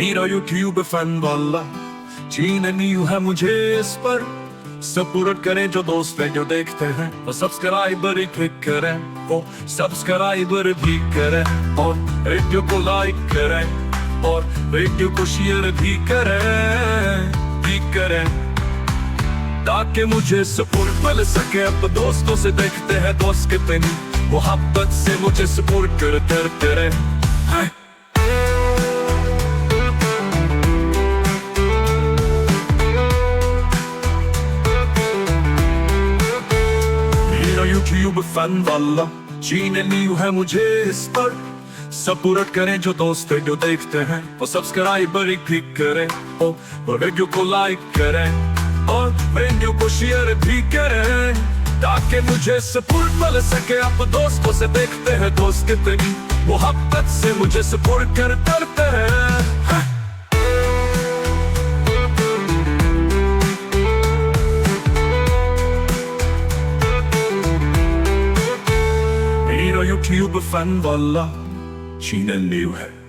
मेरा YouTube fan वाला चीन न्यू है मुझे इस पर सपोर्ट करें जो दोस्त हैं जो देखते हैं वो सब्सक्राइबर क्लिक करें वो सब्सक्राइबर भी करें और वीडियो को लाइक करें और वीडियो को शेयर भी करें ताकि मुझे सपोर्ट मिल सके। अब दोस्तों से देखते हैं दोस्त कितने मोहब्बत से मुझे सपोर्ट करते रहे। यूट्यूब फैन वाला चीन न्यू है मुझे इस पर सपोर्ट करें जो दोस्त जो देखते हैं वो सब्सक्राइबर क्लिक करें और वीडियो को लाइक करें और वीडियो को शेयर भी करें ताकि मुझे सपोर्ट मिल सके। आप दोस्तों से देखते हैं दोस्त कितनी मोहब्बत से मुझे सपोर्ट करते हैं। यूट्यूब फैन वाला चीन न्यू है।